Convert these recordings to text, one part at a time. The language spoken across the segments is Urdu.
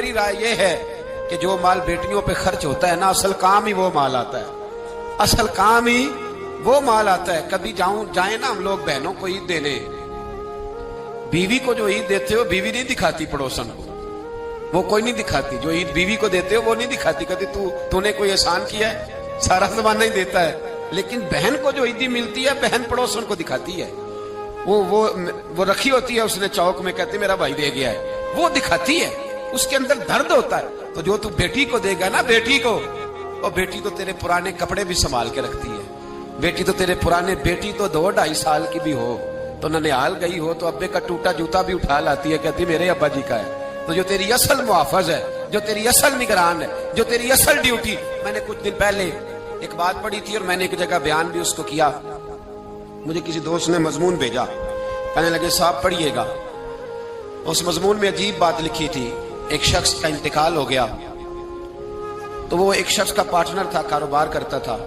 میری رائے یہ ہے کہ جو مال بیٹیوں پہ خرچ ہوتا ہے نا، اصل کام ہی وہ مال آتا ہے، اصل کام ہی وہ مال آتا ہے۔ کبھی جائیں نا ہم لوگ بہنوں کو عید دینے، بیوی کو جو عید دیتے ہو بیوی نہیں دکھاتی پڑوسن کو، وہ کوئی نہیں دکھاتی، جو عید بیوی کو دیتے ہو وہ نہیں دکھاتی، کہتی تو نے کوئی احسان کیا ہے، سارا زمانہ ہی دیتا ہے۔ لیکن بہن کو جو عیدی ملتی ہے بہن پڑوسن کو دکھاتی ہے، وہ رکھی ہوتی ہے اس نے چوک میں، کہتے میرا بھائی دے گیا ہے، وہ دکھاتی ہے، اس کے اندر درد ہوتا ہے۔ تو جو تو بیٹی کو دے گا نا، بیٹی کو، اور بیٹی تو تیرے پرانے کپڑے بھی سنبھال کے رکھتی ہے، بیٹی تو تیرے پرانے، بیٹی تو 2-2.5 سال کی بھی ہو تو ننیال گئی ہو تو ابے کا ٹوٹا جوتا بھی اٹھا لاتی ہے، کہتی میرے ابا جی کا ہے۔ تو جو تیری اصل محافظ ہے، جو تیری اصل نگران ہے، جو تیری اصل ڈیوٹی، میں نے کچھ دن پہلے ایک بات پڑھی تھی اور میں نے ایک جگہ بیان بھی اس کو کیا، مجھے کسی دوست نے مضمون بھیجا، کہنے لگے صاحب پڑھیے گا۔ اس مضمون میں عجیب بات لکھی تھی، ایک شخص کا انتقال ہو گیا تو وہ ایک شخص کا پارٹنر تھا، کاروبار کرتا تھا،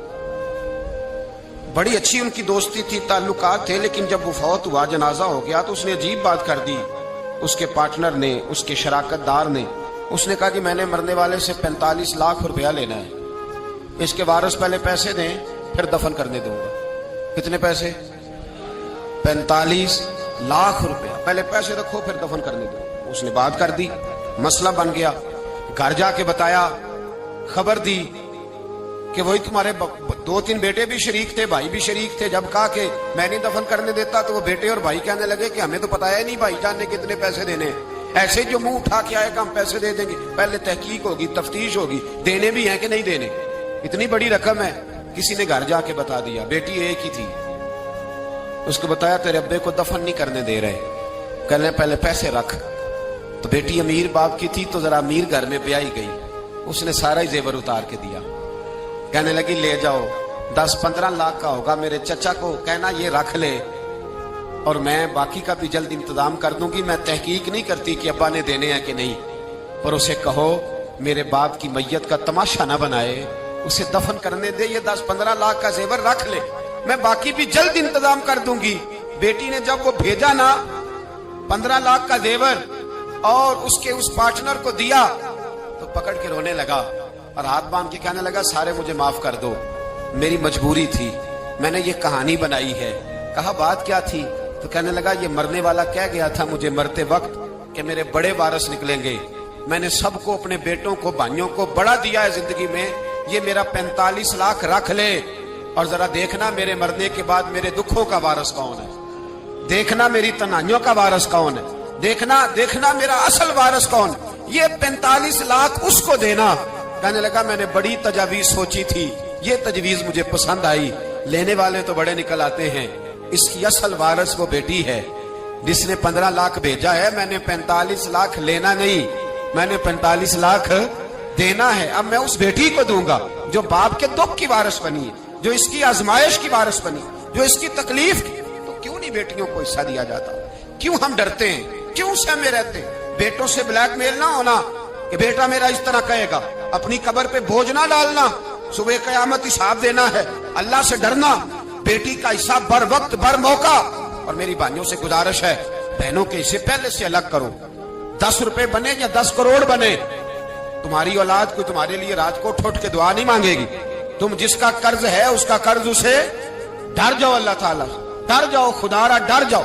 بڑی اچھی ان کی دوستی تھی، تعلقات تھے، لیکن جب وہ فوت ہوا، جنازہ ہو گیا، تو اس نے عجیب بات کر دی، اس کے پارٹنر نے، اس کے شراکت دار نے، اس نے کہا کہ میں نے مرنے والے سے 45 لاکھ روپیہ لینا ہے، اس کے وارث پہلے پیسے دیں پھر دفن کرنے دوں گا۔ کتنے پیسے؟ 45 لاکھ روپیہ، پہلے پیسے رکھو پھر دفن کرنے دو۔ اس نے بات کر دی، مسئلہ بن گیا، گھر جا کے بتایا، خبر دی کہ وہی تمہارے 2-3 بیٹے بھی شریک تھے، بھائی بھی شریک تھے۔ جب کہا کہ میں نہیں دفن کرنے دیتا تو وہ بیٹے اور بھائی کہنے لگے کہ ہمیں تو پتا ہے نہیں بھائی جان نے کتنے پیسے دینے، ایسے جو منہ اٹھا کے آئے کہ ہم پیسے دے دیں گے، پہلے تحقیق ہوگی، تفتیش ہوگی، دینے بھی ہیں کہ نہیں دینے، اتنی بڑی رقم ہے۔ کسی نے گھر جا کے بتا دیا، بیٹی ایک ہی تھی، اس کو بتایا تیرے ابے کو دفن نہیں کرنے دے رہے، کہنے پہلے پیسے رکھ۔ تو بیٹی امیر باپ کی تھی تو ذرا امیر گھر میں بیائی گئی، اس نے سارا ہی زیور اتار کے دیا، کہنے لگی لے جاؤ، 10-15 لاکھ کا ہوگا، میرے چچا کو کہنا یہ رکھ لے اور میں باقی کا بھی جلد انتظام کر دوں گی، میں تحقیق نہیں کرتی کہ ابا نے دینے ہیں کہ نہیں، پر اسے کہو میرے باپ کی میت کا تماشا نہ بنائے، اسے دفن کرنے دے، یہ 10-15 لاکھ کا زیور رکھ لے، میں باقی بھی جلد انتظام کر دوں گی۔ بیٹی نے جب وہ بھیجا نا 15 لاکھ کا زیور اور اس کے اس پارٹنر کو دیا تو پکڑ کے رونے لگا اور ہاتھ باندھ کے کہنے لگا سارے مجھے معاف کر دو، میری مجبوری تھی، میں نے یہ کہانی بنائی ہے۔ کہا بات کیا تھی؟ تو کہنے لگا یہ مرنے والا کہہ گیا تھا مجھے مرتے وقت کہ میرے بڑے وارث نکلیں گے، میں نے سب کو، اپنے بیٹوں کو، بھائیوں کو بڑا دیا ہے زندگی میں، یہ میرا 45 لاکھ رکھ لے اور ذرا دیکھنا میرے مرنے کے بعد میرے دکھوں کا وارث کون ہے، دیکھنا میری تنہائیوں کا وارث کون ہے، دیکھنا میرا اصل وارث کون، یہ 45 لاکھ اس کو دینا۔ کہنے لگا میں نے بڑی تجاویز سوچی تھی، یہ تجویز مجھے پسند آئی، لینے والے تو بڑے نکل آتے ہیں، اس کی اصل وارث وہ بیٹی ہے جس نے 15 لاکھ بھیجا ہے، میں نے 45 لاکھ لینا نہیں، میں نے 45 لاکھ دینا ہے۔ اب میں اس بیٹی کو دوں گا جو باپ کے دکھ کی وارث بنی ہے، جو اس کی آزمائش کی وارث بنی، جو اس کی تکلیف کی۔ تو کیوں نہیں بیٹیوں کو حصہ دیا جاتا؟ کیوں ہم ڈرتے ہیں؟ کیوں سہمے رہتے ہیں؟ بیٹوں سے بلیک میل نہ ہونا کہ بیٹا میرا اس طرح کہے گا، اپنی قبر پہ بوجھ نہ ڈالنا، صبح قیامت حساب دینا ہے، اللہ سے ڈرنا، بیٹی کا حصہ بر وقت بر موقع۔ اور میری بھائیوں سے گزارش ہے، بہنوں کے حصے پہلے سے الگ کرو، 10 روپے بنے یا 10 کروڑ بنے، تمہاری اولاد کو تمہارے لیے رات کو اٹھ کے دعا نہیں مانگے گی، تم جس کا قرض ہے اس کا قرض اسے ڈر جاؤ، اللہ تعالیٰ ڈر جاؤ، خدا را ڈر جاؤ۔